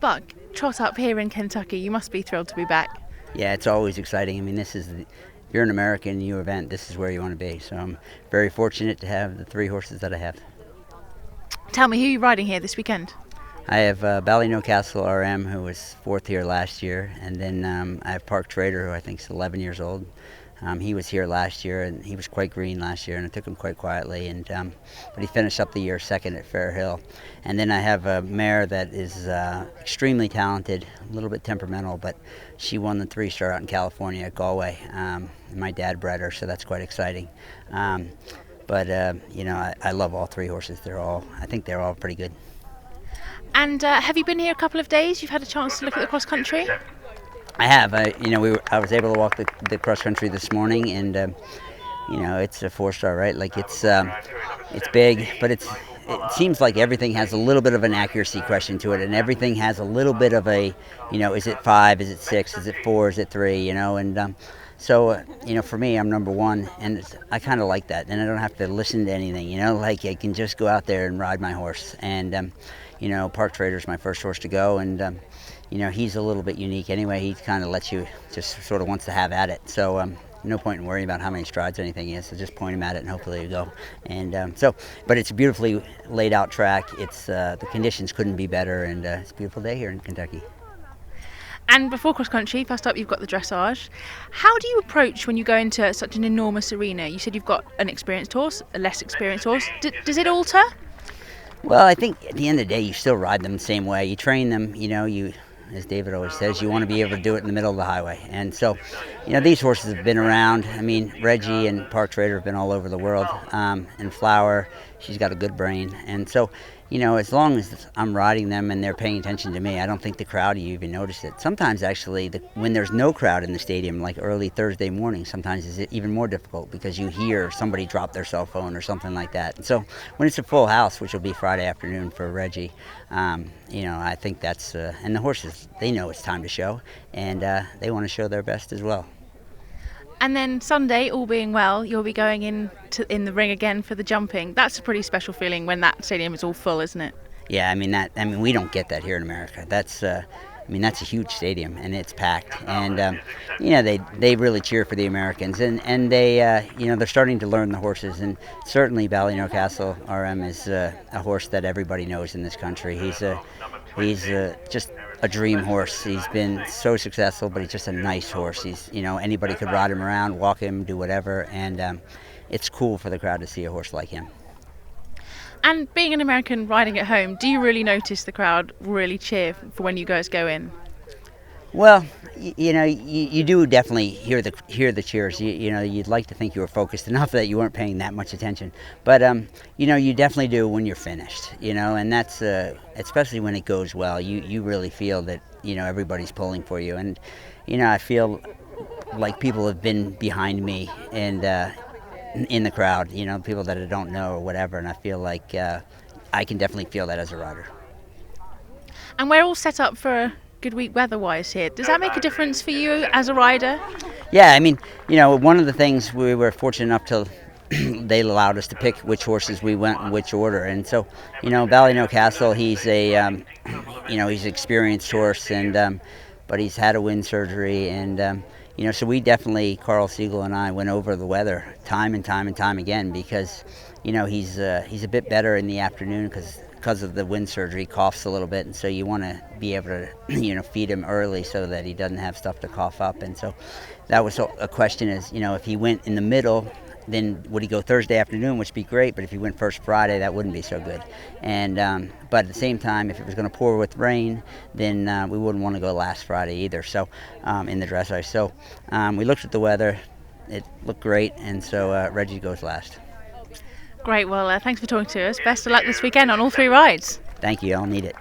Buck, trot up here in Kentucky. You must be thrilled to be back. Yeah, it's always exciting. I mean, if you're an American, you event, this is where you want to be. So I'm very fortunate to have the 3 horses that I have. Tell me, who are you riding here this weekend? I have Ballynoecastle RM, who was 4th here last year, and then I have Park Trader, who I think is 11 years old. He was here last year, and he was quite green last year, and I took him quite quietly. But he finished up the year 2nd at Fair Hill. And then I have a mare that is extremely talented, a little bit temperamental, but she won the 3-star out in California at Galway. My dad bred her, so that's quite exciting. I love all 3 horses. I think they're all pretty good. And have you been here a couple of days? You've had a chance to look at the cross country? I have. I was able to walk the cross country this morning, and it's a 4-star, right? Like it's big, but it seems like everything has a little bit of an accuracy question to it, and everything has a little bit of a, is it 5, is it 6, is it 4, is it 3, So, for me, I'm number 1, and I kind of like that, and I don't have to listen to anything, like I can just go out there and ride my horse. And Park Trader's my first horse to go, and he's a little bit unique anyway. He kind of lets you, just sort of wants to have at it. So no point in worrying about how many strides or anything he is. So just point him at it and hopefully you go. And but it's a beautifully laid out track. It's the conditions couldn't be better, and it's a beautiful day here in Kentucky. And before cross country, first up you've got the dressage. How do you approach when you go into such an enormous arena? You said you've got an experienced horse, a less experienced horse. Does it alter? Well, I think at the end of the day, you still ride them the same way. You train them, as David always says, you want to be able to do it in the middle of the highway. And so, these horses have been around. I mean, Reggie and Park Trader have been all over the world. And Flower, she's got a good brain. And so, as long as I'm riding them and they're paying attention to me, I don't think the crowd even noticed it. Sometimes, actually, when there's no crowd in the stadium, like early Thursday morning, sometimes it's even more difficult because you hear somebody drop their cell phone or something like that. And so when it's a full house, which will be Friday afternoon for Reggie, I think that's, and the horses, they know it's time to show, and they want to show their best as well. And then Sunday, all being well, you'll be going in the ring again for the jumping. That's a pretty special feeling when that stadium is all full, isn't it? Yeah, I mean we don't get that here in America. That's a huge stadium, and it's packed. And they really cheer for the Americans, and they they're starting to learn the horses. And certainly Ballynoecastle RM is a horse that everybody knows in this country. He's just a dream horse. He's been so successful, but he's just a nice horse. He's, anybody could ride him around, walk him, do whatever, and it's cool for the crowd to see a horse like him. And being an American riding at home, do you really notice the crowd really cheer for when you guys go in? Well, you do definitely hear the cheers. You'd like to think you were focused enough that you weren't paying that much attention, but you definitely do when you're finished. And that's especially when it goes well. You really feel that everybody's pulling for you, and I feel like people have been behind me and in the crowd. People that I don't know or whatever, and I feel like I can definitely feel that as a rider. And we're all set up for a good week weather-wise here. Does that make a difference for you as a rider? Yeah, I mean, one of the things we were fortunate enough to they allowed us to pick which horses we went in which order, and so Ballynoecastle, he's he's an experienced horse, and but he's had a wind surgery, and so we definitely, Carl Siegel and I, went over the weather time and time again because he's a bit better in the afternoon because of the wind surgery, coughs a little bit, and so you want to be able to feed him early so that he doesn't have stuff to cough up. And so that was a question is, if he went in the middle, then would he go Thursday afternoon, which would be great, but if he went first Friday, that wouldn't be so good. And but at the same time, if it was going to pour with rain, then we wouldn't want to go last Friday either, so in the dressage. So we looked at the weather, it looked great, and so Reggie goes last. Great, well, thanks for talking to us. Best of luck this weekend on all 3 rides. Thank you, I'll need it.